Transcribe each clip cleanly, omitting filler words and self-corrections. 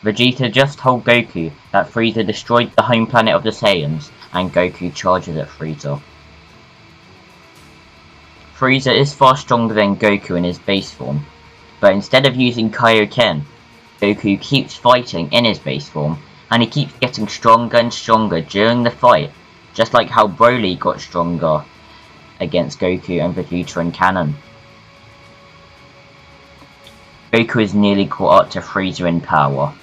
Vegeta just told Goku that Frieza destroyed the home planet of the Saiyans, and Goku charges at Frieza. Frieza is far stronger than Goku in his base form, but instead of using Kaioken, Goku keeps fighting in his base form, and he keeps getting stronger and stronger during the fight, just like how Broly got stronger against Goku and Vegeta in canon. Goku is nearly caught up to Frieza in power.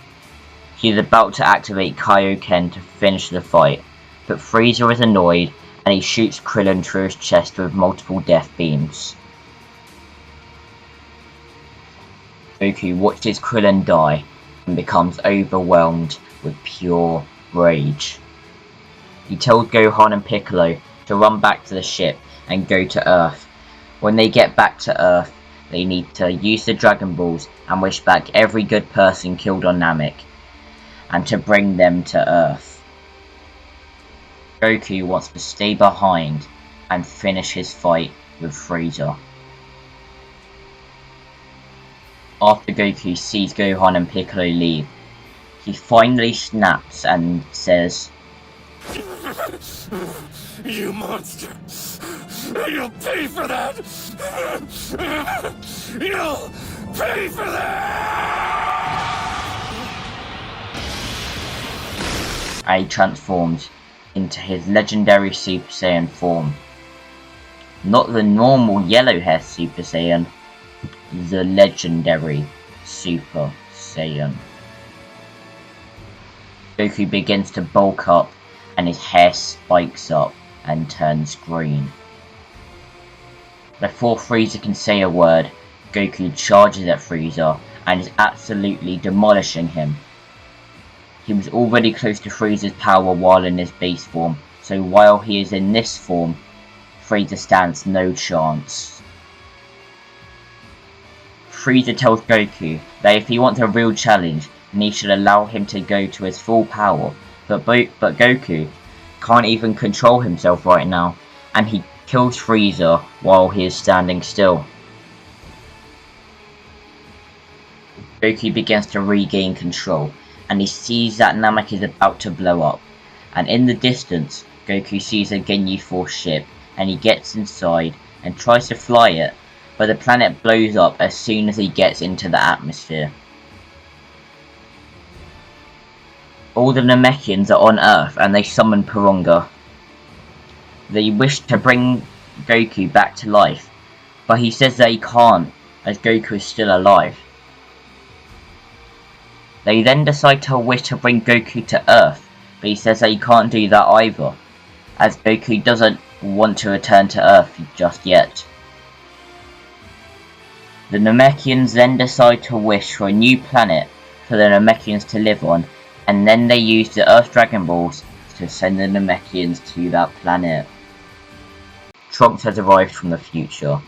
He is about to activate Kaioken to finish the fight, but Frieza is annoyed and he shoots Krillin through his chest with multiple death beams. Goku watches Krillin die and becomes overwhelmed with pure rage. He tells Gohan and Piccolo to run back to the ship and go to Earth. When they get back to Earth, they need to use the Dragon Balls and wish back every good person killed on Namek, and to bring them to Earth. Goku wants to stay behind and finish his fight with Frieza. After Goku sees Gohan and Piccolo leave, he finally snaps and says, "You monster! You'll pay for that! You'll pay for that!" And he transforms into his legendary Super Saiyan form. Not the normal yellow hair Super Saiyan, the legendary Super Saiyan. Goku begins to bulk up and his hair spikes up and turns green. Before Frieza can say a word, Goku charges at Frieza and is absolutely demolishing him. He was already close to Frieza's power while in his base form, so while he is in this form, Frieza stands no chance. Frieza tells Goku that if he wants a real challenge, then he should allow him to go to his full power, but Goku can't even control himself right now, and he kills Frieza while he is standing still. Goku begins to regain control, and he sees that Namek is about to blow up, and in the distance, Goku sees a Ginyu Force ship, and he gets inside and tries to fly it, but the planet blows up as soon as he gets into the atmosphere. All the Namekians are on Earth and they summon Piranha. They wish to bring Goku back to life, but he says that he can't, as Goku is still alive. They then decide to wish to bring Goku to Earth, but he says that he can't do that either, as Goku doesn't want to return to Earth just yet. The Namekians then decide to wish for a new planet for the Namekians to live on, and then they use the Earth Dragon Balls to send the Namekians to that planet. Trunks has arrived from the future.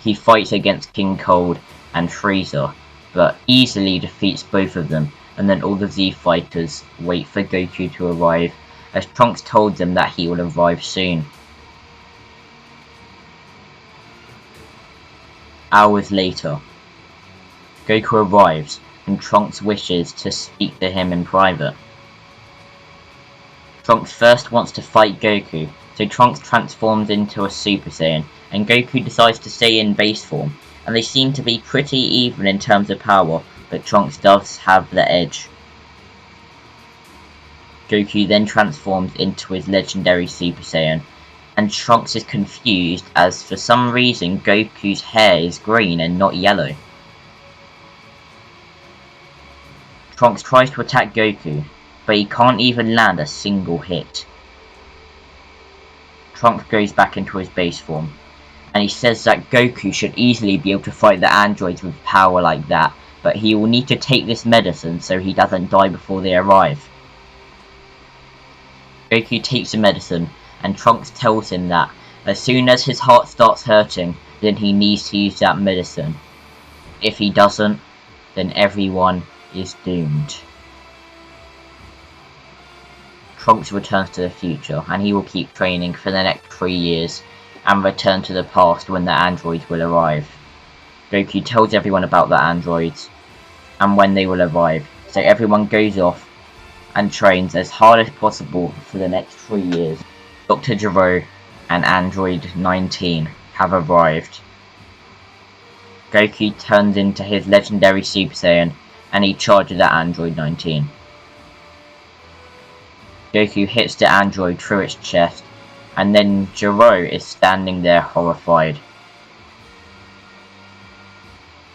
He fights against King Cold and Frieza, but easily defeats both of them, and then all the Z fighters wait for Goku to arrive, as Trunks told them that he will arrive soon. Hours later, Goku arrives, and Trunks wishes to speak to him in private. Trunks first wants to fight Goku, so Trunks transforms into a Super Saiyan, and Goku decides to stay in base form, and they seem to be pretty even in terms of power, but Trunks does have the edge. Goku then transforms into his legendary Super Saiyan, and Trunks is confused as for some reason Goku's hair is green and not yellow. Trunks tries to attack Goku, but he can't even land a single hit. Trunks goes back into his base form, and he says that Goku should easily be able to fight the androids with power like that, but he will need to take this medicine so he doesn't die before they arrive. Goku takes the medicine, and Trunks tells him that as soon as his heart starts hurting, then he needs to use that medicine. If he doesn't, then everyone is doomed. Trunks returns to the future, and he will keep training for the next 3 years, and return to the past when the androids will arrive. Goku tells everyone about the androids, and when they will arrive, So everyone goes off and trains as hard as possible for the next 3 years. Dr. Gero and Android 19 have arrived. Goku turns into his legendary Super Saiyan and he charges at Android 19. Goku hits the android through its chest, and then Gero is standing there horrified.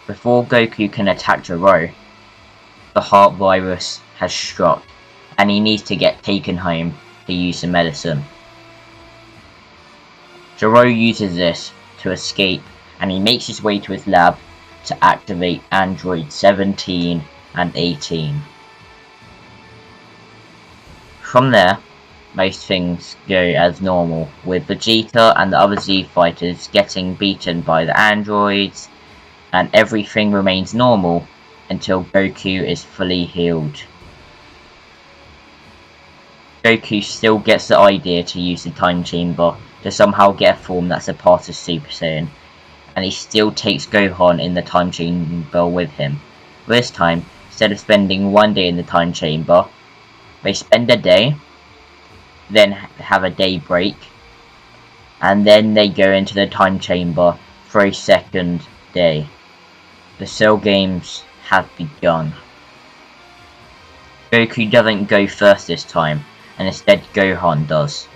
Before Goku can attack Gero, the heart virus has struck, and he needs to get taken home to use the medicine. Gero uses this to escape, and he makes his way to his lab to activate Android 17 and 18. From there, most things go as normal, with Vegeta and the other Z fighters getting beaten by the androids, and everything remains normal until Goku is fully healed. Goku still gets the idea to use the time chamber to somehow get a form that's a part of Super Saiyan, and he still takes Gohan in the time chamber with him. This time, instead of spending 1 day in the time chamber, they spend a day, then have a day break, and then they go into the time chamber for a second day. The Cell Games have begun. Goku doesn't go first this time, and instead Gohan does.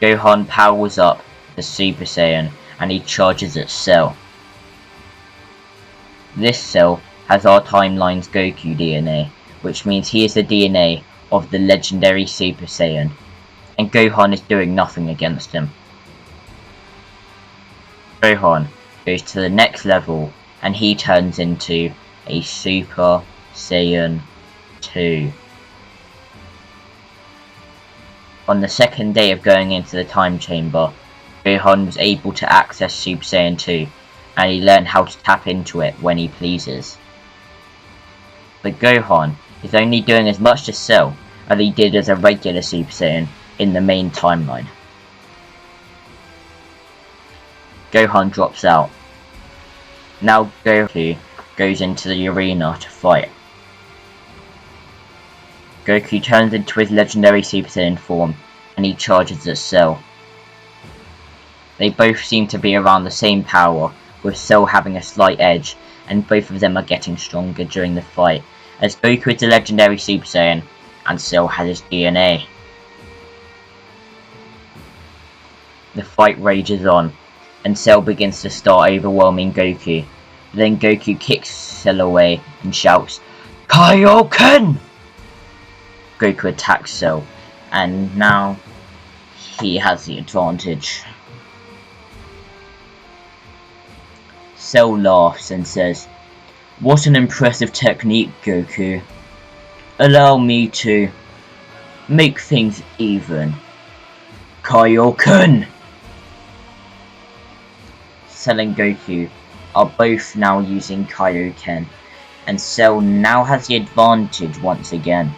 Gohan powers up the Super Saiyan and he charges at Cell. This Cell has our timeline's Goku DNA, which means he is the DNA of the legendary Super Saiyan, and Gohan is doing nothing against him. Gohan goes to the next level and he turns into a Super Saiyan 2. On the second day of going into the time chamber, Gohan was able to access Super Saiyan 2, and he learned how to tap into it when he pleases. But Gohan is only doing as much to Cell as he did as a regular Super Saiyan in the main timeline. Gohan drops out. Now Goku goes into the arena to fight. Goku turns into his legendary Super Saiyan form and he charges at Cell. They both seem to be around the same power, with Cell having a slight edge, and both of them are getting stronger during the fight, as Goku is the legendary Super Saiyan and Cell has his DNA. The fight rages on, and Cell begins to start overwhelming Goku. Then Goku kicks Cell away and shouts, "Kaioken!" Goku attacks Cell, and now he has the advantage. Cell laughs and says, "What an impressive technique, Goku. Allow me to make things even. Kaioken!" Cell and Goku are both now using Kaioken, and Cell now has the advantage once again.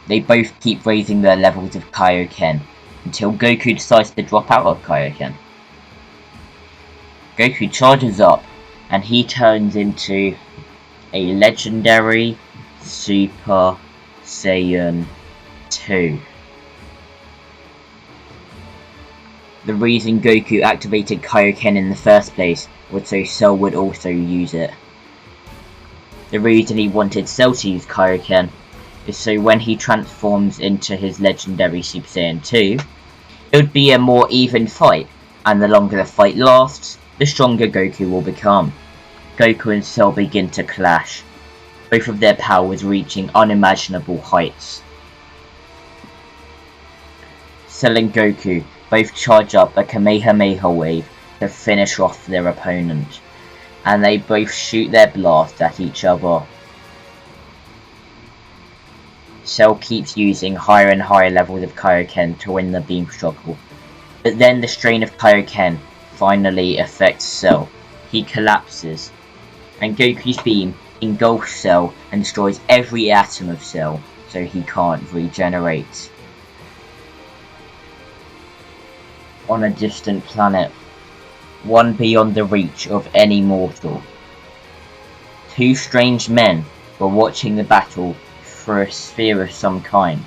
They both keep raising their levels of Kaioken until Goku decides to drop out of Kaioken. Goku charges up and he turns into a legendary Super Saiyan 2. The reason Goku activated Kaioken in the first place was so Cell would also use it. The reason he wanted Cell to use Kaioken is so when he transforms into his legendary Super Saiyan 2, it would be a more even fight, and the longer the fight lasts, the stronger Goku will become. Goku and Cell begin to clash, both of their powers reaching unimaginable heights. Cell and Goku both charge up a Kamehameha wave to finish off their opponent, and they both shoot their blast at each other. Cell keeps using higher and higher levels of Kaioken to win the beam struggle, but then the strain of Kaioken finally affects Cell. He collapses, and Goku's beam engulfs Cell and destroys every atom of Cell, so he can't regenerate. On a distant planet, one beyond the reach of any mortal, Two strange men were watching the battle through a sphere of some kind.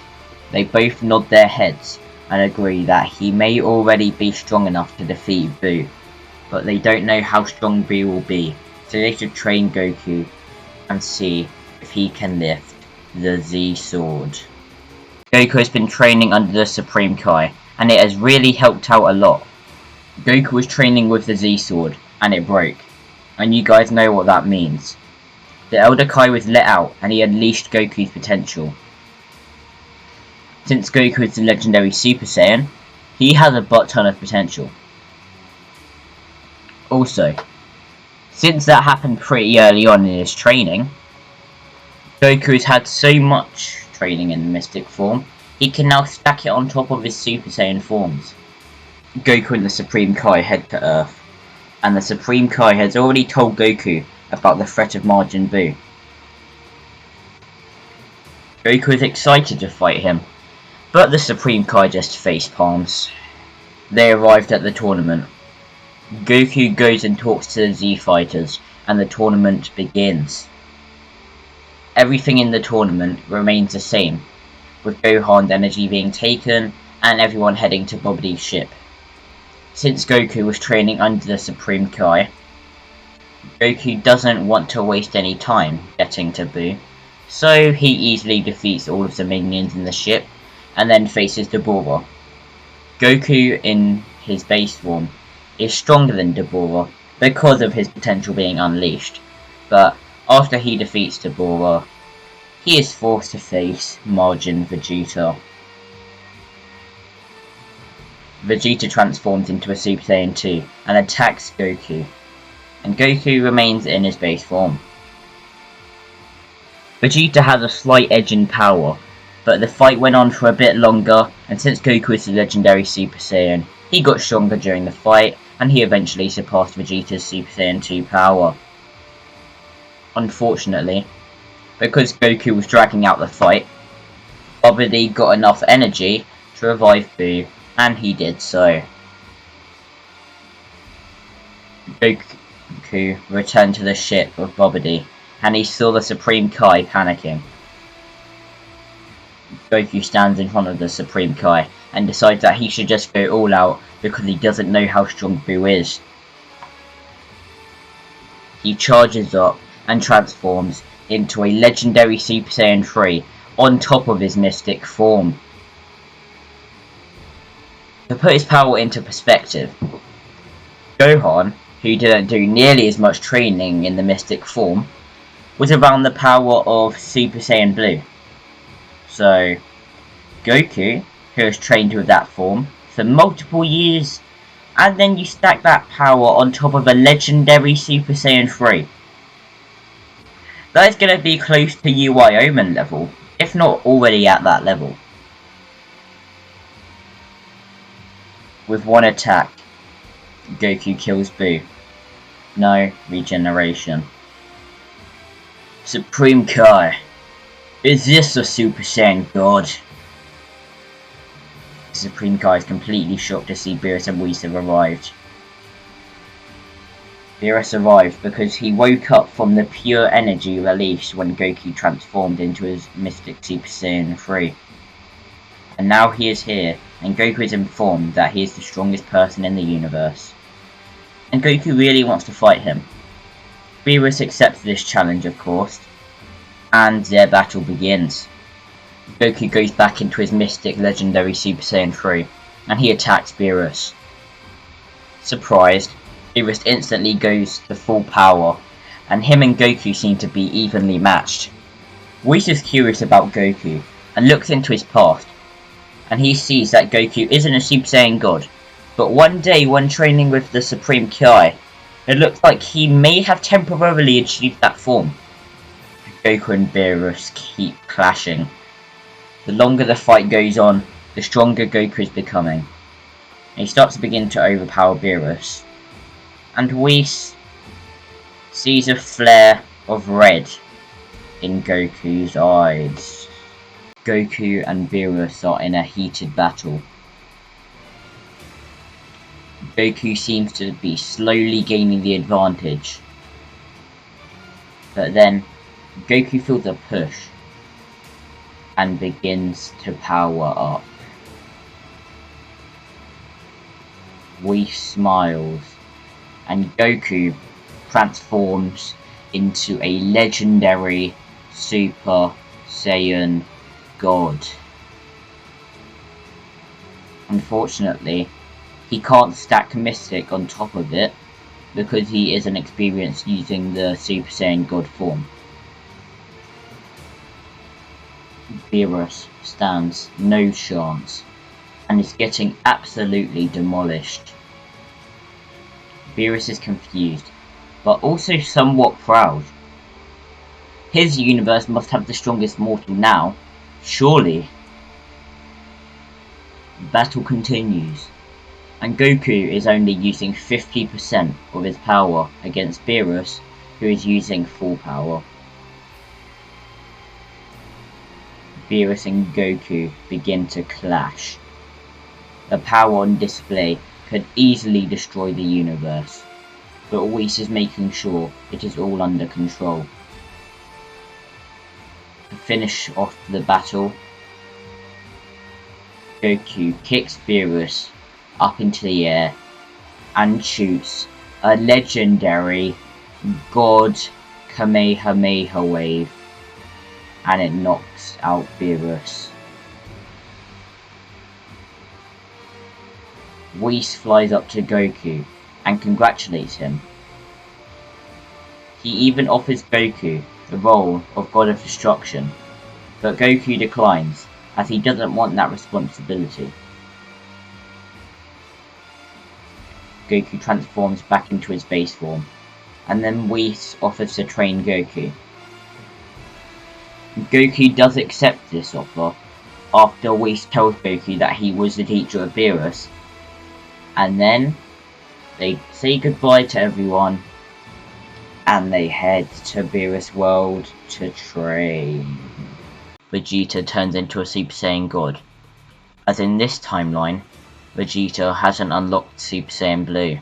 They both nod their heads and agree that he may already be strong enough to defeat Buu, but they don't know how strong Buu will be, so they should train Goku and see if he can lift the Z sword. Goku has been training under the Supreme Kai, and it has really helped out a lot. Goku was training with the Z sword, and it broke, and you guys know what that means. The Elder Kai was let out, and he unleashed Goku's potential. Since Goku is the legendary Super Saiyan, he has a butt ton of potential. Also, since that happened pretty early on in his training, Goku has had so much training in the Mystic form, he can now stack it on top of his Super Saiyan forms. Goku and the Supreme Kai head to Earth, and the Supreme Kai has already told Goku about the threat of Majin Buu. Goku is excited to fight him, but the Supreme Kai just face palms. They arrived at the tournament. Goku goes and talks to the Z fighters, and the tournament begins. Everything in the tournament remains the same, with Gohan's energy being taken and everyone heading to Bobidi's ship. Since Goku was training under the Supreme Kai, Goku doesn't want to waste any time getting to Buu, so he easily defeats all of the minions in the ship and then faces Dabura. Goku in his base form is stronger than Dabura because of his potential being unleashed, but after he defeats Dabura, he is forced to face Majin Vegeta. Vegeta transforms into a Super Saiyan 2 and attacks Goku, and Goku remains in his base form. Vegeta has a slight edge in power, but the fight went on for a bit longer, and since Goku is the legendary Super Saiyan, he got stronger during the fight, and he eventually surpassed Vegeta's Super Saiyan 2 power. Unfortunately, because Goku was dragging out the fight, Bobidi got enough energy to revive Buu, and he did so. Goku returned to the ship of Bobidi, and he saw the Supreme Kai panicking. Goku stands in front of the Supreme Kai and decides that he should just go all out because he doesn't know how strong Buu is. He charges up and transforms into a legendary Super Saiyan 3 on top of his mystic form. To put his power into perspective, Gohan, who didn't do nearly as much training in the mystic form, was around the power of Super Saiyan Blue. So, Goku, who has trained with that form for multiple years, and then you stack that power on top of a legendary Super Saiyan 3. That is going to be close to UI Omen level, if not already at that level. With one attack, Goku kills Buu. No regeneration. Supreme Kai, is this a Super Saiyan God? The Supreme Kai is completely shocked to see Beerus and Whis have arrived. Beerus arrived because he woke up from the pure energy released when Goku transformed into his Mystic Super Saiyan 3. And now he is here, and Goku is informed that he is the strongest person in the universe. And Goku really wants to fight him. Beerus accepts this challenge, of course, and their battle begins. Goku goes back into his Mystic Legendary Super Saiyan 3, and he attacks Beerus. Surprised, Beerus instantly goes to full power, and him and Goku seem to be evenly matched. Whis is curious about Goku, and looks into his past, and he sees that Goku isn't a Super Saiyan God, but one day when training with the Supreme Kai, it looks like he may have temporarily achieved that form. Goku and Beerus keep clashing. The longer the fight goes on, the stronger Goku is becoming. He starts to begin to overpower Beerus, and Whis sees a flare of red in Goku's eyes. Goku and Beerus are in a heated battle. Goku seems to be slowly gaining the advantage. But then Goku feels a push and begins to power up. Whis smiles and Goku transforms into a legendary Super Saiyan God. Unfortunately, he can't stack Mystic on top of it because he isn't experienced using the Super Saiyan God form. Beerus stands no chance and is getting absolutely demolished. Beerus is confused, but also somewhat proud. His universe must have the strongest mortal now, surely. The battle continues, and Goku is only using 50% of his power against Beerus, who is using full power. Beerus and Goku begin to clash. The power on display could easily destroy the universe, but Whis is making sure it is all under control. To finish off the battle, Goku kicks Beerus up into the air and shoots a legendary God Kamehameha wave, and it knocks out Beerus. Whis flies up to Goku and congratulates him. He even offers Goku the role of God of Destruction, but Goku declines as he doesn't want that responsibility. Goku transforms back into his base form, and then Whis offers to train Goku. Goku does accept this offer after Whis tells Goku that he was the teacher of Beerus, and then they say goodbye to everyone and they head to Beerus World to train. Vegeta turns into a Super Saiyan God, as in this timeline, Vegeta hasn't unlocked Super Saiyan Blue.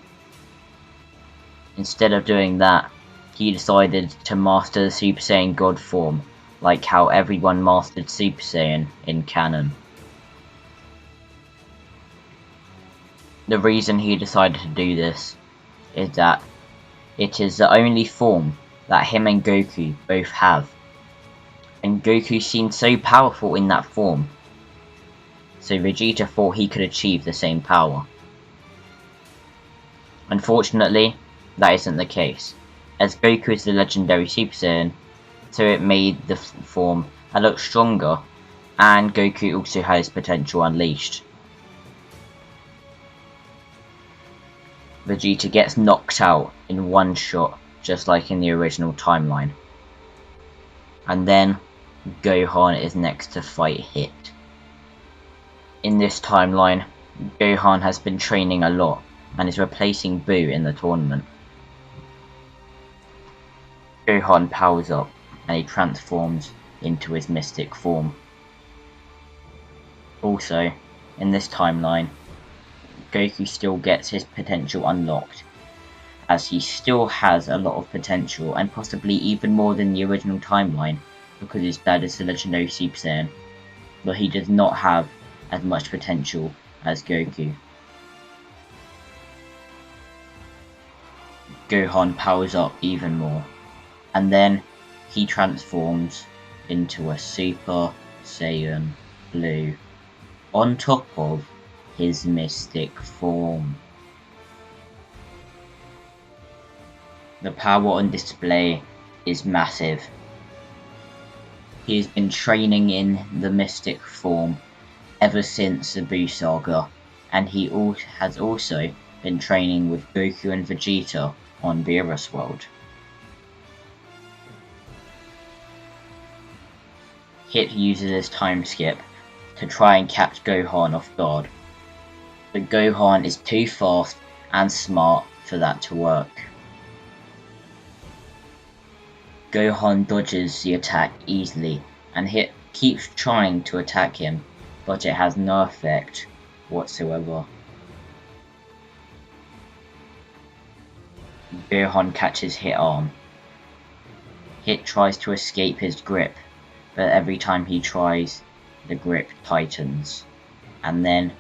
Instead of doing that, he decided to master the Super Saiyan God form, like how everyone mastered Super Saiyan in canon. The reason he decided to do this is that it is the only form that him and Goku both have, and Goku seemed so powerful in that form, so Vegeta thought he could achieve the same power. Unfortunately, that isn't the case, as Goku is the legendary Super Saiyan, so it made the form a lot stronger, and Goku also has potential unleashed. Vegeta gets knocked out in one shot, just like in the original timeline. And then, Gohan is next to fight Hit. In this timeline, Gohan has been training a lot, and is replacing Buu in the tournament. Gohan powers up, and he transforms into his mystic form. Also, in this timeline, Goku still gets his potential unlocked, as he still has a lot of potential, and possibly even more than the original timeline, because his dad is the legendary Super Saiyan, but he does not have as much potential as Goku. Gohan powers up even more, and then he transforms into a Super Saiyan Blue, on top of his mystic form. The power on display is massive. He has been training in the mystic form ever since the Buu saga, and he has also been training with Goku and Vegeta on Beerus World. Hit uses his time skip to try and catch Gohan off guard, but Gohan is too fast and smart for that to work. Gohan dodges the attack easily, and Hit keeps trying to attack him, but it has no effect whatsoever. Gohan catches Hit arm, Hit tries to escape his grip, but every time he tries, the grip tightens. And then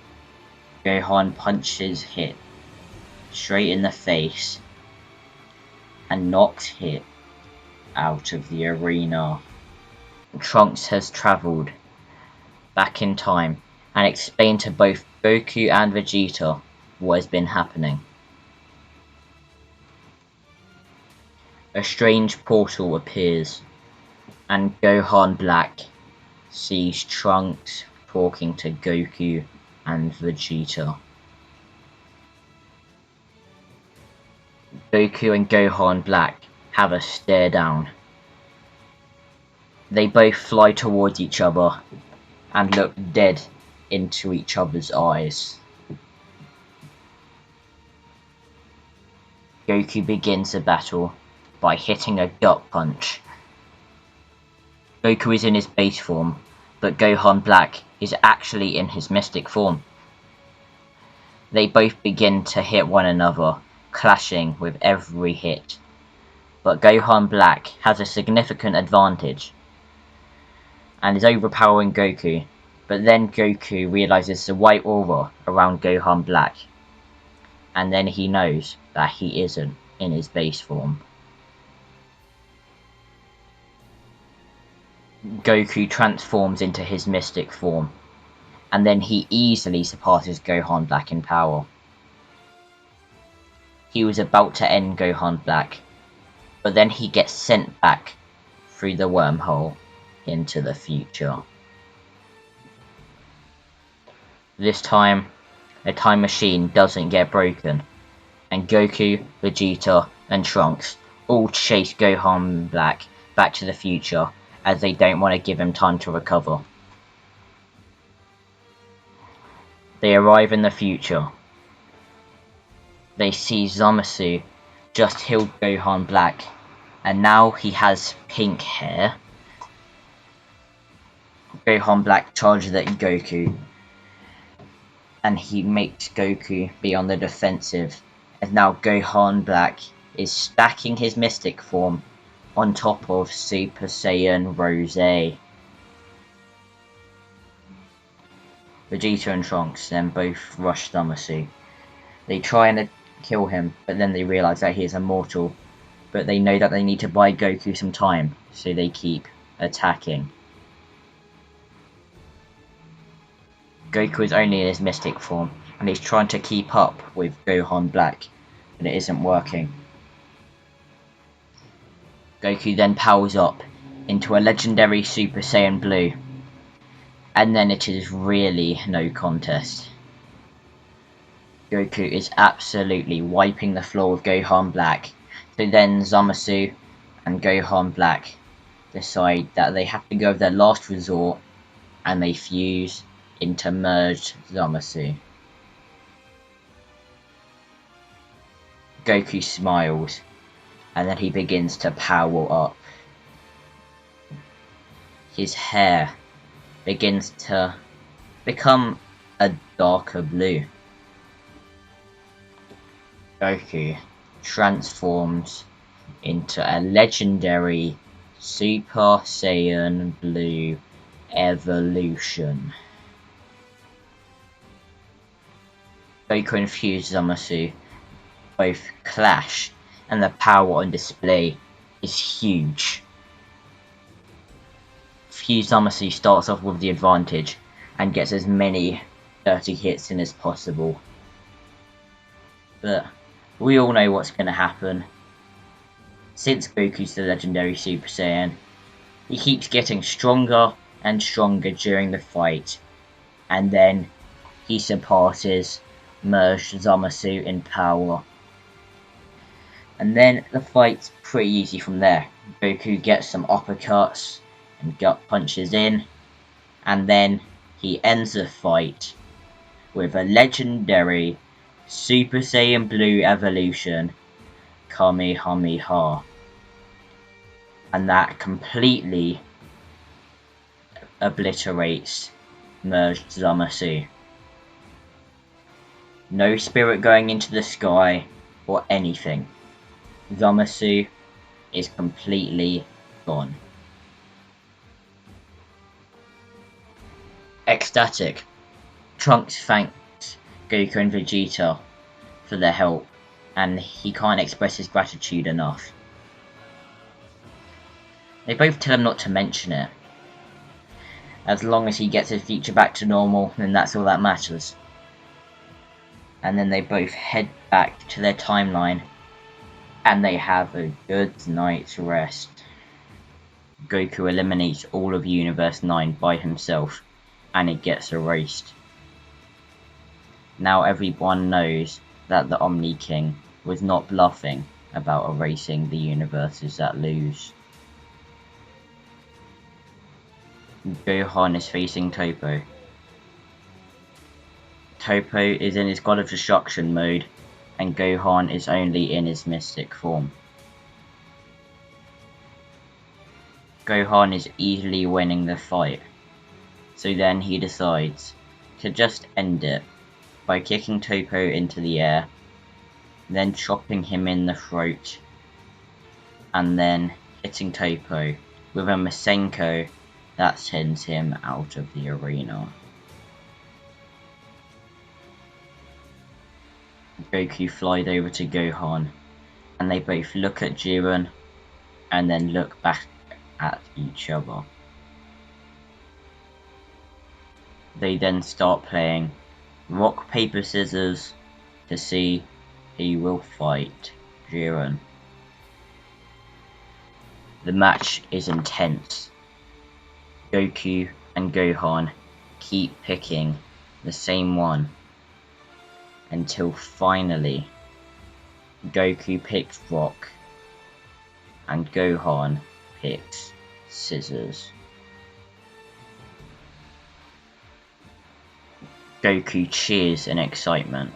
Gohan punches Hit straight in the face and knocks Hit out of the arena. Trunks has travelled back in time and explained to both Goku and Vegeta what has been happening. A strange portal appears, and Gohan Black sees Trunks talking to Goku and Vegeta. Goku and Gohan Black have a stare down. They both fly towards each other and look dead into each other's eyes. Goku begins the battle by hitting a gut punch. Goku is in his base form, but Gohan Black is actually in his mystic form. They both begin to hit one another, clashing with every hit. But Gohan Black has a significant advantage and is overpowering Goku, but then Goku realizes the white aura around Gohan Black, and then he knows that he isn't in his base form. Goku transforms into his mystic form, and then he easily surpasses Gohan Black in power. He was about to end Gohan Black, but then he gets sent back through the wormhole into the future. This time, the time machine doesn't get broken, and Goku, Vegeta, and Trunks all chase Gohan Black back to the future as they don't want to give him time to recover. They arrive in the future. They see Zamasu just healed Gohan Black, and now he has pink hair. Gohan Black charges at Goku, and he makes Goku be on the defensive, and now Gohan Black is stacking his mystic form on top of Super Saiyan Rose. Vegeta and Trunks then both rush Zamasu. They try and kill him, but then they realise that he is immortal, but they know that they need to buy Goku some time, so they keep attacking. Goku is only in his mystic form, and he's trying to keep up with Gohan Black, but it isn't working. Goku then powers up into a legendary Super Saiyan Blue, and then it is really no contest. Goku is absolutely wiping the floor with Gohan Black, so then Zamasu and Gohan Black decide that they have to go with their last resort, and they fuse into merged Zamasu. Goku smiles, and then he begins to power up. His hair begins to become a darker blue. Goku transforms into a legendary Super Saiyan Blue evolution. Goku and Fused Zamasu both clash, and the power on display is huge. Fused Zamasu starts off with the advantage and gets as many dirty hits in as possible. But we all know what's going to happen. Since Goku's the legendary Super Saiyan, he keeps getting stronger and stronger during the fight, and then he surpasses merged Zamasu in power. And then the fight's pretty easy from there. Goku gets some uppercuts and gut punches in, and then he ends the fight with a legendary Super Saiyan Blue evolution Kamehameha, and that completely obliterates merged Zamasu. No spirit going into the sky or anything. Zamasu is completely gone. Ecstatic, Trunks thanks Goku and Vegeta for their help, and he can't express his gratitude enough. They both tell him not to mention it. As long as he gets his future back to normal, then that's all that matters. And then they both head back to their timeline, and they have a good night's rest. Goku eliminates all of Universe 9 by himself, and it gets erased. Now everyone knows that the Omni King was not bluffing about erasing the universes that lose. Gohan is facing Toppo. Toppo is in his God of Destruction mode, and Gohan is only in his mystic form. Gohan is easily winning the fight, so then he decides to just end it by kicking Toppo into the air, then chopping him in the throat, and then hitting Toppo with a Masenko that sends him out of the arena. Goku flies over to Gohan, and they both look at Jiren, and then look back at each other. They then start playing rock, paper, scissors to see who will fight Jiren. The match is intense. Goku and Gohan keep picking the same one until finally Goku picks rock and Gohan picks scissors. Goku cheers in excitement,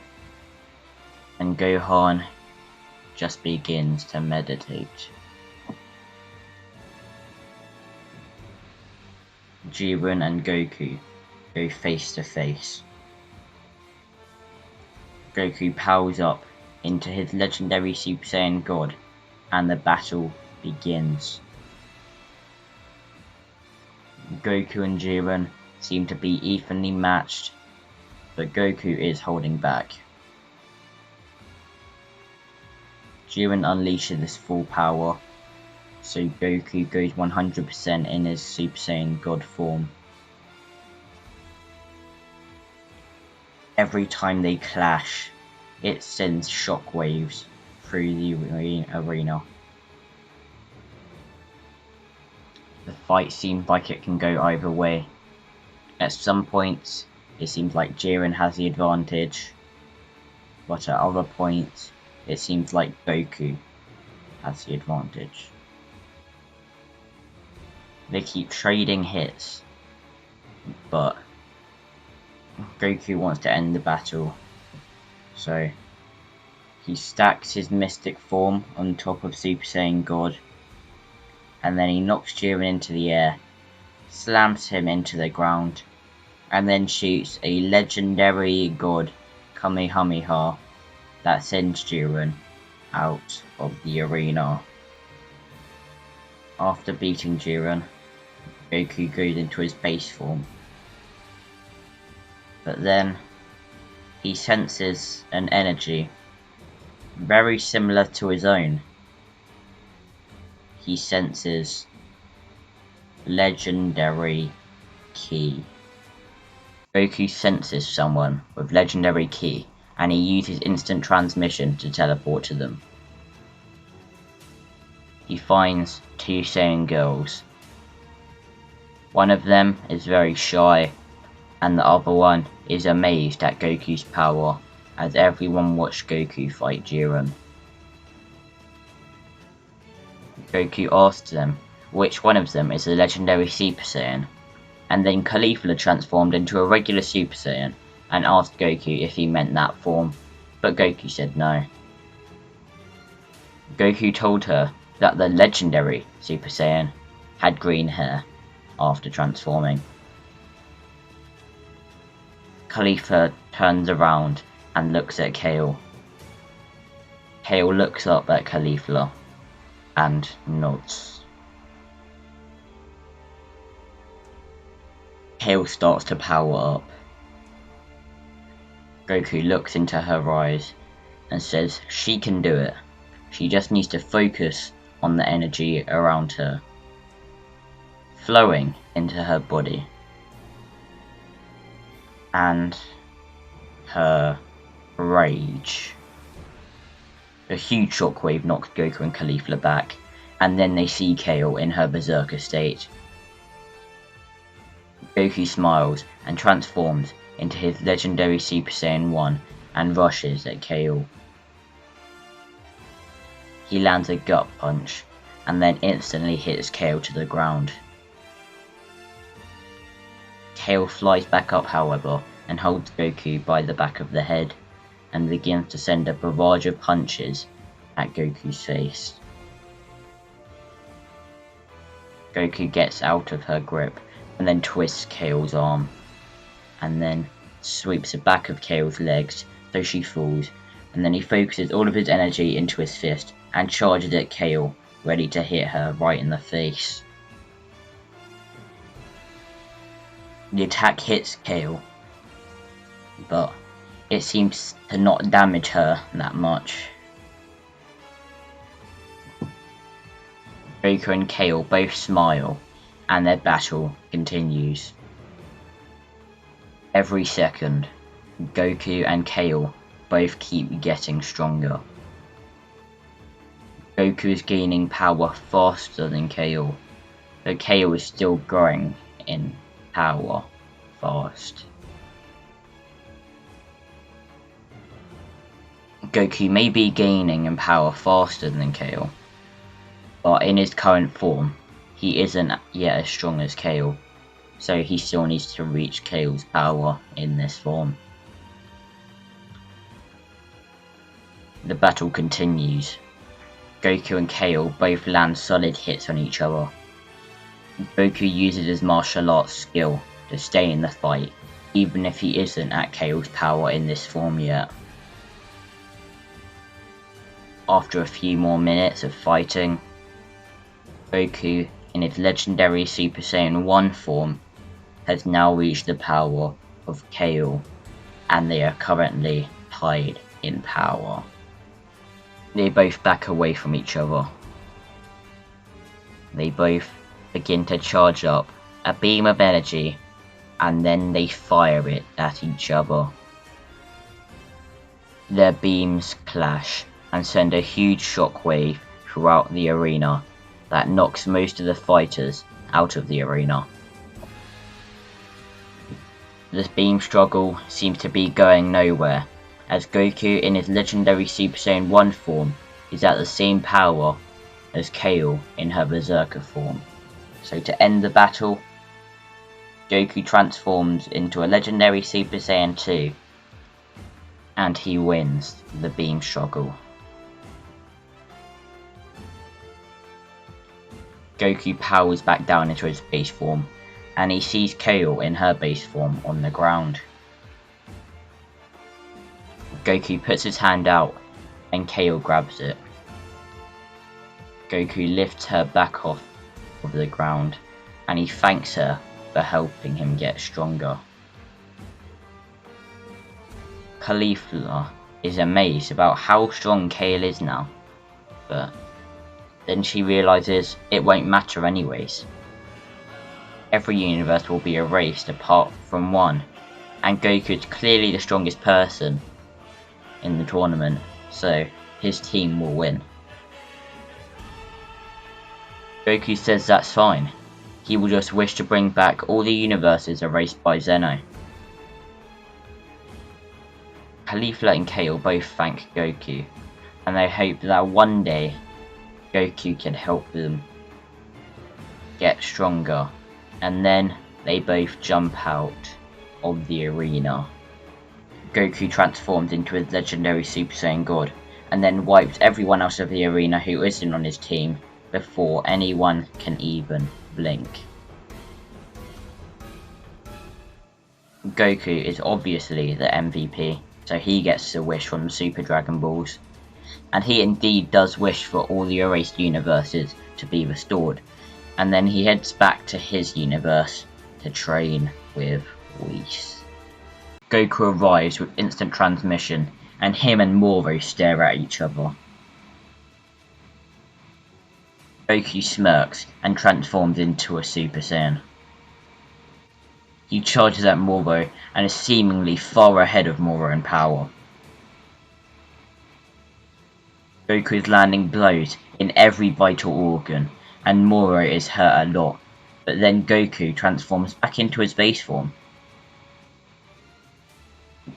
and Gohan just begins to meditate. Jiren and Goku go face to face. Goku powers up into his legendary Super Saiyan God, and the battle begins. Goku and Jiren seem to be evenly matched, but Goku is holding back. Jiren unleashes his full power, so Goku goes 100% in his Super Saiyan God form. Every time they clash, it sends shockwaves through the arena. The fight seems like it can go either way. At some points, it seems like Jiren has the advantage, but at other points, it seems like Goku has the advantage. They keep trading hits, but Goku wants to end the battle, so he stacks his mystic form on top of Super Saiyan God, and then he knocks Jiren into the air, slams him into the ground, and then shoots a legendary God Kamehameha that sends Jiren out of the arena. After beating Jiren, Goku goes into his base form, but then he senses an energy very similar to his own. He senses legendary ki. Goku senses someone with legendary ki, and he uses instant transmission to teleport to them. He finds two Saiyan girls. One of them is very shy, and the other one is amazed at Goku's power, as everyone watched Goku fight Jiren. Goku asks them which one of them is a legendary Super Saiyan, and then Caulifla transformed into a regular Super Saiyan and asked Goku if he meant that form, but Goku said no. Goku told her that the legendary Super Saiyan had green hair after transforming. Caulifla turns around and looks at Kale. Kale looks up at Caulifla and nods. Kale starts to power up. Goku looks into her eyes and says she can do it. She just needs to focus on the energy around her, flowing into her body. And her rage. A huge shockwave knocks Goku and Caulifla back, and then they see Kale in her berserker state. Goku smiles and transforms into his legendary Super Saiyan 1 and rushes at Kale. He lands a gut punch and then instantly hits Kale to the ground. Kale flies back up, however, and holds Goku by the back of the head and begins to send a barrage of punches at Goku's face. Goku gets out of her grip and then twists Kale's arm, and then sweeps the back of Kale's legs so she falls, and then he focuses all of his energy into his fist and charges at Kale, ready to hit her right in the face. The attack hits Kale, but it seems to not damage her that much. Goku and Kale both smile, and their battle continues. Every second, Goku and Kale both keep getting stronger. Goku is gaining power faster than Kale, but Kale is still growing in power fast. Goku may be gaining in power faster than Kale, but in his current form, he isn't yet as strong as Kale, so he still needs to reach Kale's power in this form. The battle continues. Goku and Kale both land solid hits on each other. Goku uses his martial arts skill to stay in the fight, even if he isn't at Kale's power in this form yet. After a few more minutes of fighting, Goku, in his legendary Super Saiyan 1 form, has now reached the power of Kale, and they are currently tied in power. They both back away from each other. They both begin to charge up a beam of energy, and then they fire it at each other. Their beams clash and send a huge shockwave throughout the arena that knocks most of the fighters out of the arena. This beam struggle seems to be going nowhere, as Goku in his legendary Super Saiyan 1 form is at the same power as Kale in her berserker form. So to end the battle, Goku transforms into a legendary Super Saiyan 2, and he wins the beam struggle. Goku powers back down into his base form, and he sees Kale in her base form on the ground. Goku puts his hand out, and Kale grabs it. Goku lifts her back off of the ground, and he thanks her for helping him get stronger. Caulifla is amazed about how strong Kale is now, but then she realizes it won't matter anyways. Every universe will be erased apart from one, and Goku is clearly the strongest person in the tournament, so his team will win. Goku says that's fine, he will just wish to bring back all the universes erased by Zeno. Caulifla and Kale both thank Goku, and they hope that one day Goku can help them get stronger, and then they both jump out of the arena. Goku transforms into his legendary Super Saiyan God, and then wipes everyone else of the arena who isn't on his team before anyone can even blink. Goku is obviously the MVP, so he gets a wish from the Super Dragon Balls, and he indeed does wish for all the erased universes to be restored, and then he heads back to his universe to train with Whis. Goku arrives with instant transmission, and him and Moro stare at each other. Goku smirks and transforms into a Super Saiyan. He charges at Moro and is seemingly far ahead of Moro in power. Goku is landing blows in every vital organ, and Moro is hurt a lot, but then Goku transforms back into his base form.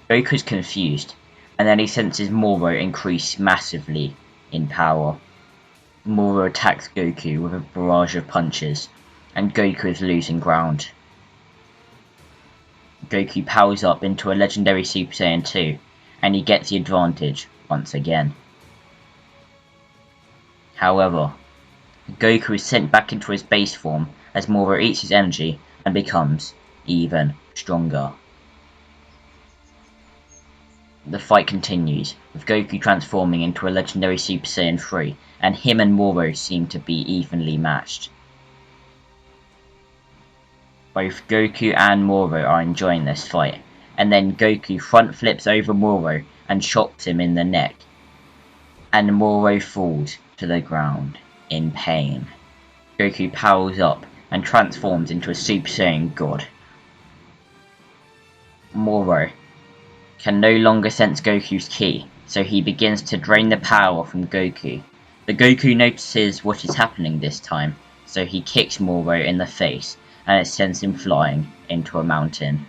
Goku is confused, and then he senses Moro increase massively in power. Moro attacks Goku with a barrage of punches, and Goku is losing ground. Goku powers up into a legendary Super Saiyan 2, and he gets the advantage once again. However, Goku is sent back into his base form as Moro eats his energy and becomes even stronger. The fight continues, with Goku transforming into a legendary Super Saiyan 3, and him and Moro seem to be evenly matched. Both Goku and Moro are enjoying this fight, and then Goku front flips over Moro and chops him in the neck, and Moro falls to the ground in pain. Goku powers up and transforms into a Super Saiyan God. Moro can no longer sense Goku's ki, so he begins to drain the power from Goku. But Goku notices what is happening this time, so he kicks Moro in the face, and it sends him flying into a mountain.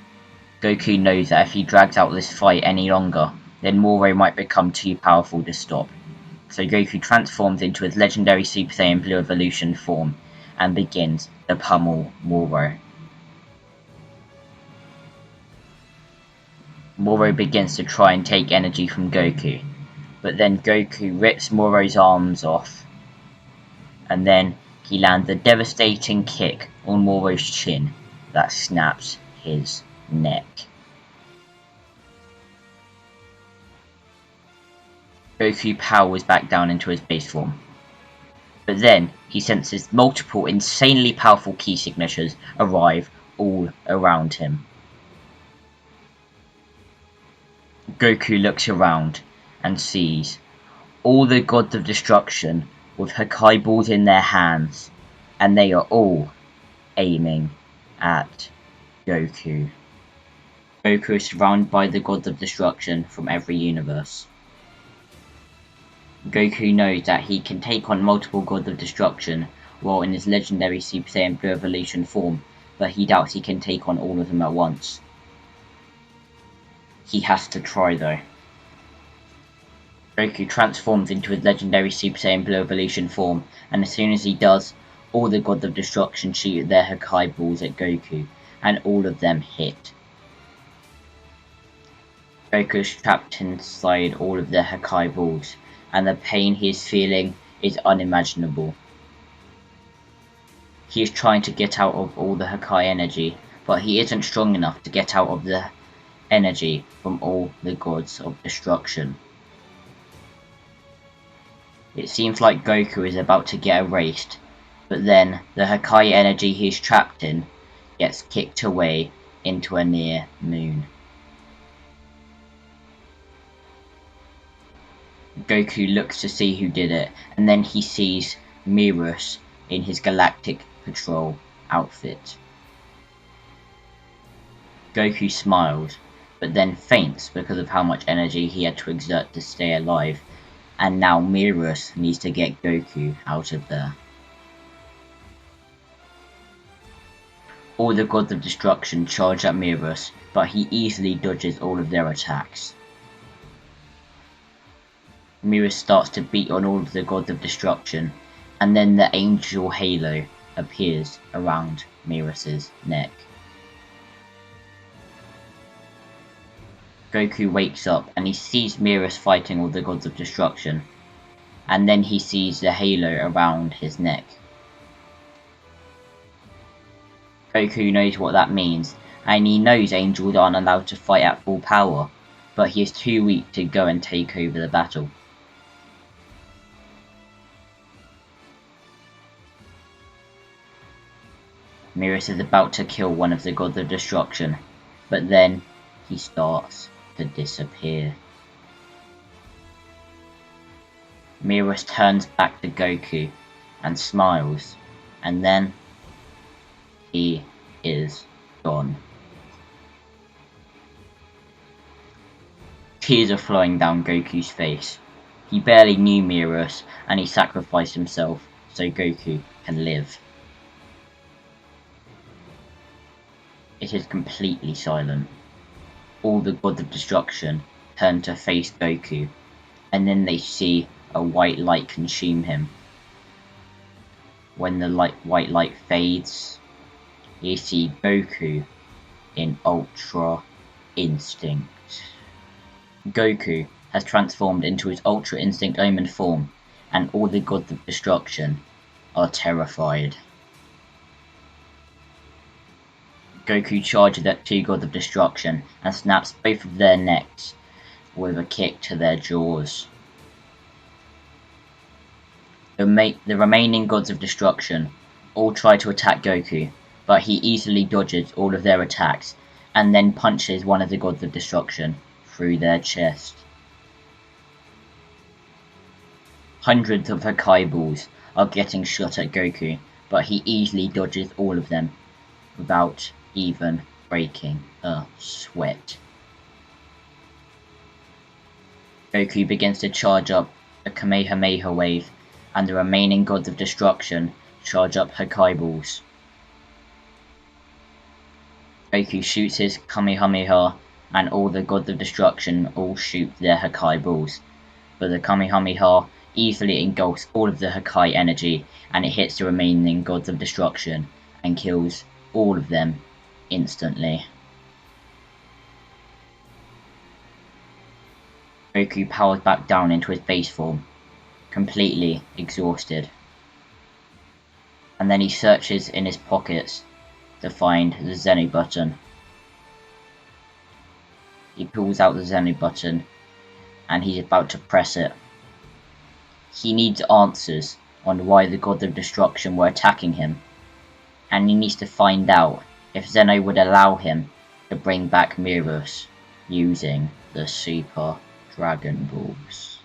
Goku knows that if he drags out this fight any longer, then Moro might become too powerful to stop. So Goku transforms into his legendary Super Saiyan Blue Evolution form, and begins to pummel Moro. Moro begins to try and take energy from Goku, but then Goku rips Moro's arms off, and then he lands a devastating kick on Moro's chin that snaps his neck. Goku powers back down into his base form, but then he senses multiple insanely powerful ki signatures arrive all around him. Goku looks around and sees all the gods of destruction with Hakai balls in their hands, and they are all aiming at Goku. Goku is surrounded by the gods of destruction from every universe. Goku knows that he can take on multiple gods of destruction while in his legendary Super Saiyan Blue Evolution form, but he doubts he can take on all of them at once. He has to try though. Goku transforms into his legendary Super Saiyan Blue Evolution form, and as soon as he does, all the gods of destruction shoot their Hakai balls at Goku, and all of them hit. Goku is trapped inside all of the Hakai balls, and the pain he is feeling is unimaginable. He is trying to get out of all the Hakai energy, but he isn't strong enough to get out of the energy from all the gods of destruction. It seems like Goku is about to get erased, but then the Hakai energy he is trapped in gets kicked away into a near moon. Goku looks to see who did it, and then he sees Beerus in his Galactic Patrol outfit. Goku smiles, but then faints because of how much energy he had to exert to stay alive, and now Beerus needs to get Goku out of there. All the gods of destruction charge at Beerus, but he easily dodges all of their attacks. Beerus starts to beat on all of the gods of destruction, and then the angel halo appears around Beerus's neck. Goku wakes up and he sees Beerus fighting all the gods of destruction, and then he sees the halo around his neck. Goku knows what that means, and he knows angels aren't allowed to fight at full power, but he is too weak to go and take over the battle. Beerus is about to kill one of the Gods of Destruction, but then he starts to disappear. Beerus turns back to Goku and smiles, and then he is gone. Tears are flowing down Goku's face. He barely knew Beerus, and he sacrificed himself so Goku can live. It is completely silent. All the Gods of Destruction turn to face Goku, and then they see a white light consume him. When the white light fades, you see Goku in Ultra Instinct. Goku has transformed into his Ultra Instinct Omen form, and all the Gods of Destruction are terrified. Goku charges at 2 Gods of Destruction and snaps both of their necks with a kick to their jaws. The remaining Gods of Destruction all try to attack Goku, but he easily dodges all of their attacks and then punches one of the Gods of Destruction through their chest. Hundreds of Hakai balls are getting shot at Goku, but he easily dodges all of them without even breaking a sweat. Goku begins to charge up a Kamehameha wave, and the remaining Gods of Destruction charge up Hakai balls. Goku shoots his Kamehameha, and all the Gods of Destruction all shoot their Hakai balls, but the Kamehameha easily engulfs all of the Hakai energy, and it hits the remaining Gods of Destruction and kills all of them instantly. Goku powers back down into his base form, completely exhausted. And then he searches in his pockets to find the Zeno button. He pulls out the Zeno button and he's about to press it. He needs answers on why the Gods of Destruction were attacking him, and he needs to find out if Zeno would allow him to bring back Beerus using the Super Dragon Balls.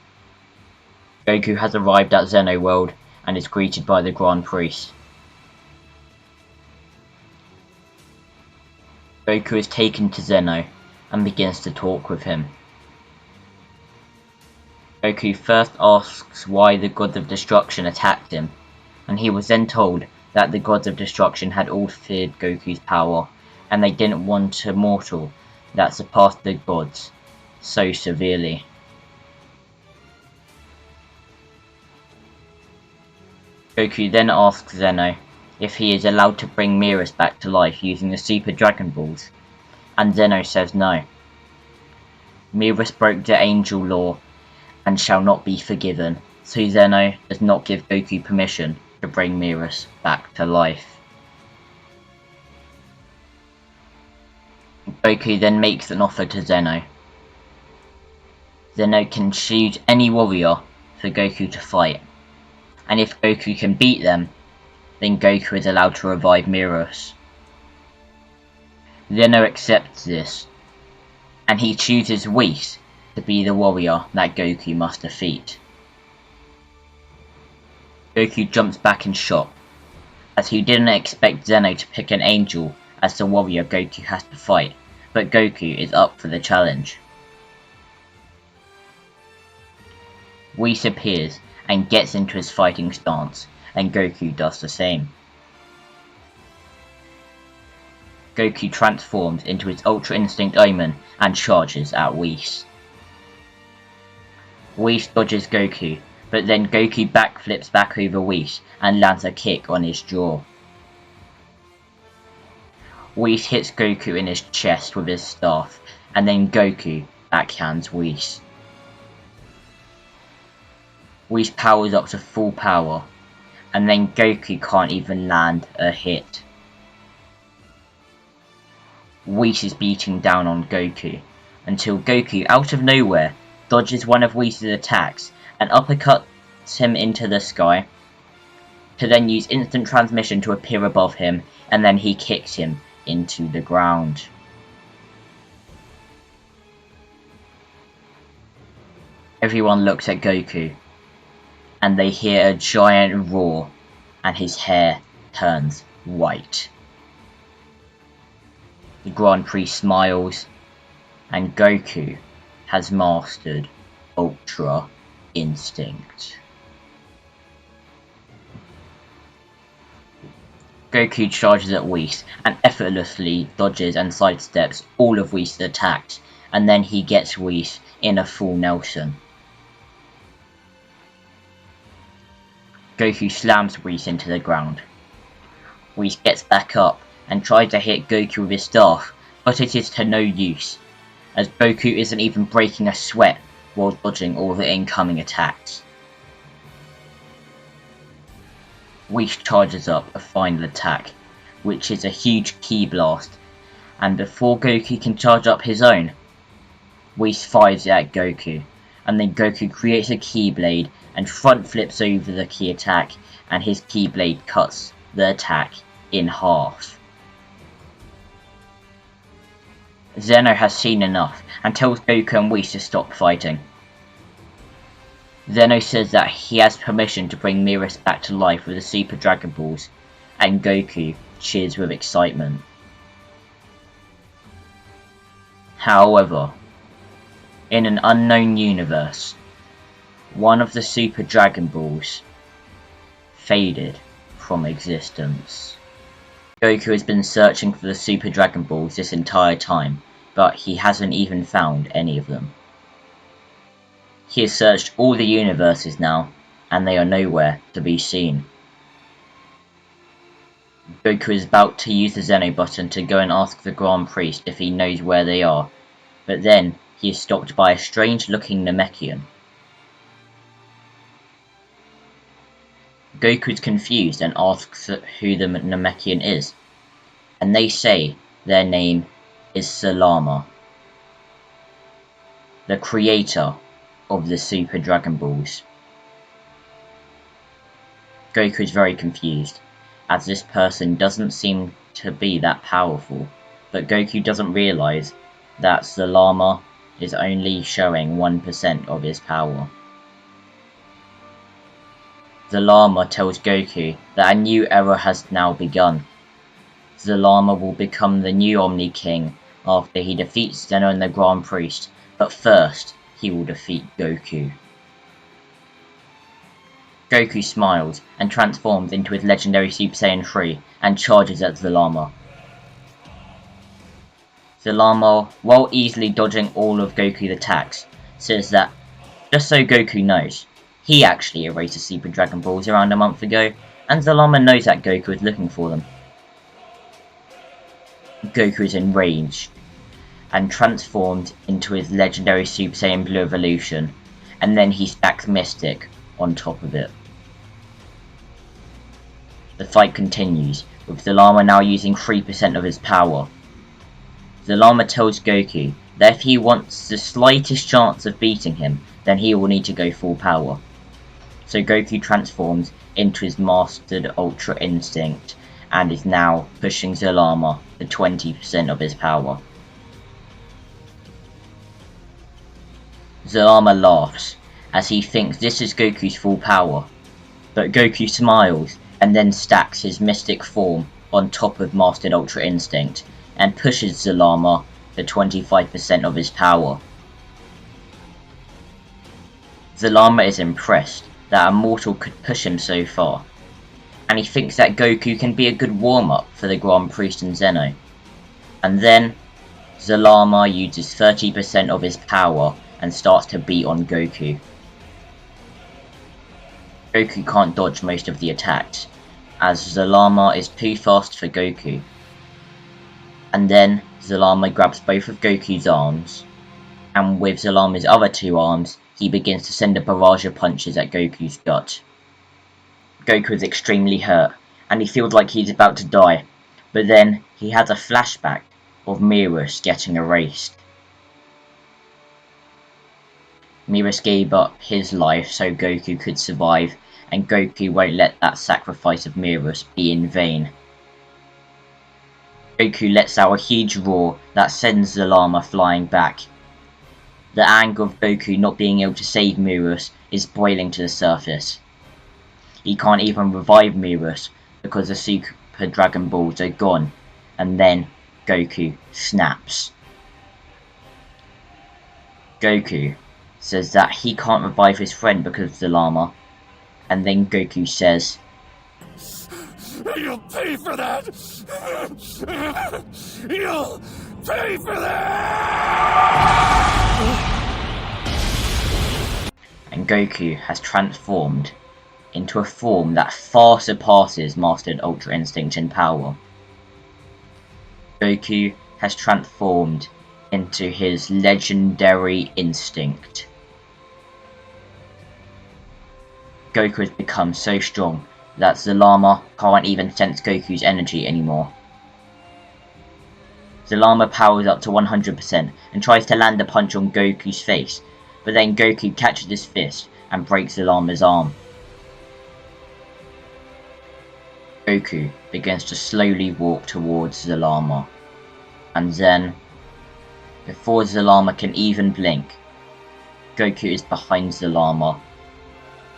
Goku has arrived at Zeno World and is greeted by the Grand Priest. Goku is taken to Zeno and begins to talk with him. Goku first asks why the Gods of Destruction attacked him, and he was then told that the Gods of Destruction had all feared Goku's power, and they didn't want a mortal that surpassed the gods so severely. Goku then asks Zeno if he is allowed to bring Beerus back to life using the Super Dragon Balls, and Zeno says no. Beerus broke the Angel Law and shall not be forgiven, so Zeno does not give Goku permission to bring Beerus back to life. Goku then makes an offer to Zeno. Zeno can choose any warrior for Goku to fight, and if Goku can beat them, then Goku is allowed to revive Beerus. Zeno accepts this, and he chooses Whis to be the warrior that Goku must defeat. Goku jumps back in shock, as he didn't expect Zeno to pick an angel as the warrior Goku has to fight, but Goku is up for the challenge. Whis appears and gets into his fighting stance, and Goku does the same. Goku transforms into his Ultra Instinct Omen and charges at Whis. Whis dodges Goku, but then Goku backflips back over Whis and lands a kick on his jaw. Whis hits Goku in his chest with his staff, and then Goku backhands Whis. Whis powers up to full power, and then Goku can't even land a hit. Whis is beating down on Goku, until Goku, out of nowhere, dodges one of Whis' attacks and uppercuts him into the sky. to then use instant transmission to appear above him, and then he kicks him into the ground. Everyone looks at Goku, and they hear a giant roar, and his hair turns white. The Grand Prix smiles, and Goku has mastered Ultra Instinct. Goku charges at Whis and effortlessly dodges and sidesteps all of Whis' attacks, and then he gets Whis in a full Nelson. Goku slams Whis into the ground. Whis gets back up and tries to hit Goku with his staff, but it is to no use, as Goku isn't even breaking a sweat while dodging all the incoming attacks. Whis charges up a final attack, which is a huge Ki Blast, and before Goku can charge up his own, Whis fires it at Goku, and then Goku creates a Ki Blade and front flips over the Ki attack, and his Ki Blade cuts the attack in half. Zeno has seen enough and tells Goku and Whis to stop fighting. Zeno says that he has permission to bring Beerus back to life with the Super Dragon Balls, and Goku cheers with excitement. However, in an unknown universe, one of the Super Dragon Balls faded from existence. Goku has been searching for the Super Dragon Balls this entire time, but he hasn't even found any of them. He has searched all the universes now, and they are nowhere to be seen. Goku is about to use the Zeno button to go and ask the Grand Priest if he knows where they are, but then he is stopped by a strange-looking Namekian. Goku is confused and asks who the Namekian is, and they say their name is Zalama, the creator of the Super Dragon Balls. Goku is very confused, as this person doesn't seem to be that powerful, but Goku doesn't realise that Zalama is only showing 1% of his power. Zalama tells Goku that a new era has now begun. Zalama will become the new Omni King after he defeats Zeno and the Grand Priest, but first he will defeat Goku. Goku smiles and transforms into his legendary Super Saiyan 3 and charges at Zalama. Zalama, while easily dodging all of Goku's attacks, says that, just so Goku knows, he actually erased the Super Dragon Balls around a month ago, and Zalama knows that Goku is looking for them. Goku is enraged and transformed into his legendary Super Saiyan Blue Evolution, and then he stacks Mystic on top of it. The fight continues, with Zalama now using 3% of his power. Zalama tells Goku that if he wants the slightest chance of beating him, then he will need to go full power. So Goku transforms into his mastered Ultra Instinct, and is now pushing Zalama to 20% of his power. Zalama laughs, as he thinks this is Goku's full power, but Goku smiles and then stacks his mystic form on top of Mastered Ultra Instinct, and pushes Zalama to 25% of his power. Zalama is impressed that a mortal could push him so far, and he thinks that Goku can be a good warm-up for the Grand Priest and Zeno. And then, Zalama uses 30% of his power and starts to beat on Goku. Goku can't dodge most of the attacks, as Zalama is too fast for Goku. And then, Zalama grabs both of Goku's arms, and with Zalama's other two arms, he begins to send a barrage of punches at Goku's gut. Goku is extremely hurt, and he feels like he's about to die, but then he has a flashback of Beerus getting erased. Beerus gave up his life so Goku could survive, and Goku won't let that sacrifice of Beerus be in vain. Goku lets out a huge roar that sends Zalama flying back. The anger of Goku not being able to save Beerus is boiling to the surface. He can't even revive Beerus because the Super Dragon Balls are gone, and then Goku snaps. Goku says that he can't revive his friend because of Zalama, and then Goku says, "You'll pay for that! You'll pay for that!" And Goku has transformed into a form that far surpasses Mastered Ultra Instinct in power. Goku has transformed into his legendary instinct. Goku has become so strong that Zalama can't even sense Goku's energy anymore. Zalama powers up to 100% and tries to land a punch on Goku's face, but then Goku catches his fist and breaks Zalama's arm. Goku begins to slowly walk towards Zalama, and then, before Zalama can even blink, Goku is behind Zalama,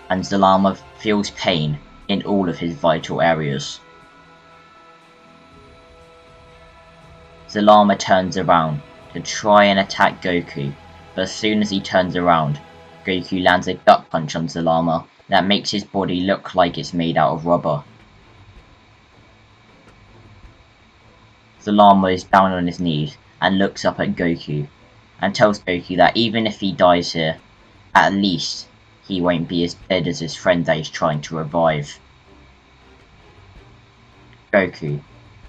and Zalama feels pain in all of his vital areas. Zalama turns around to try and attack Goku, but as soon as he turns around, Goku lands a gut punch on Zalama that makes his body look like it's made out of rubber. Zalama is down on his knees and looks up at Goku, and tells Goku that even if he dies here, at least he won't be as dead as his friend that he's trying to revive. Goku,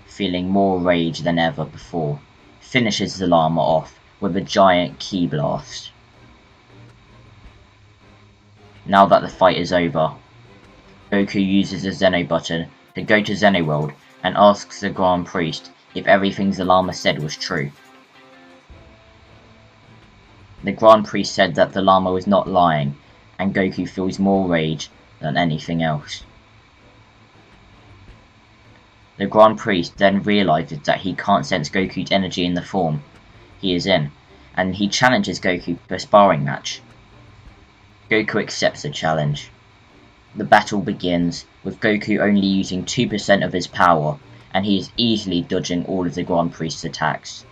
feeling more rage than ever before, finishes Zalama off with a giant ki blast. Now that the fight is over, Goku uses the Zeno button to go to Zeno World and asks the Grand Priest if everything Zalama said was true. The Grand Priest said that Zalama was not lying, and Goku feels more rage than anything else. The Grand Priest then realizes that he can't sense Goku's energy in the form he is in, and he challenges Goku to a sparring match. Goku accepts the challenge. The battle begins with Goku only using 2% of his power, and he is easily dodging all of the Grand Priest's attacks.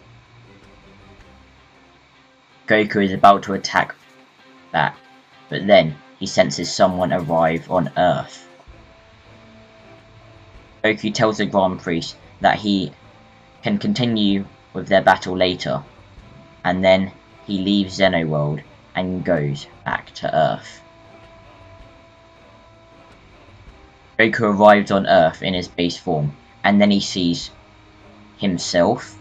Goku is about to attack back, but then he senses someone arrive on Earth. Goku tells the Grand Priest that he can continue with their battle later, and then he leaves Zeno World and goes back to Earth. Goku arrives on Earth in his base form, and then he sees himself.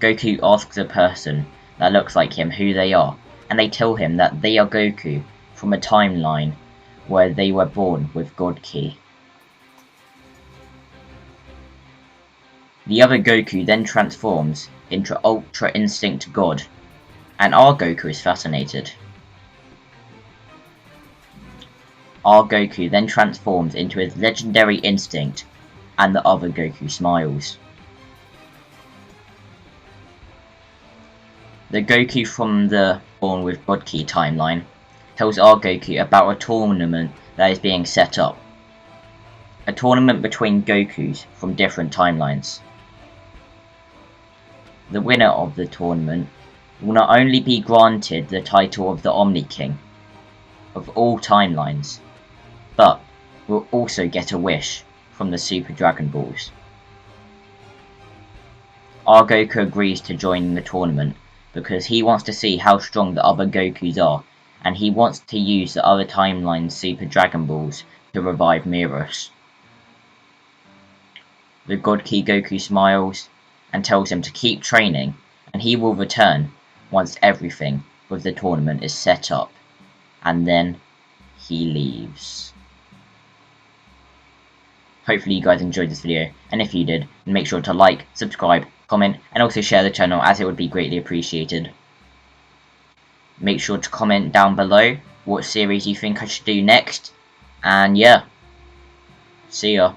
Goku asks a person that looks like him who they are, and they tell him that they are Goku from a timeline where they were born with God Ki. The other Goku then transforms into Ultra Instinct God, and our Goku is fascinated. Our Goku then transforms into his legendary instinct, and the other Goku smiles. The Goku from the Born with God Ki timeline tells our Goku about a tournament that is being set up. A tournament between Gokus from different timelines. The winner of the tournament will not only be granted the title of the Omni King of all timelines, but will also get a wish from the Super Dragon Balls. Our Goku agrees to join the tournament because he wants to see how strong the other Gokus are, and he wants to use the other timeline's Super Dragon Balls to revive Beerus. The God Ki Goku smiles and tells him to keep training, and he will return once everything with the tournament is set up, and then he leaves. Hopefully you guys enjoyed this video, and if you did, make sure to like, subscribe, comment, and also share the channel, as it would be greatly appreciated. Make sure to comment down below what series you think I should do next. And yeah, see ya.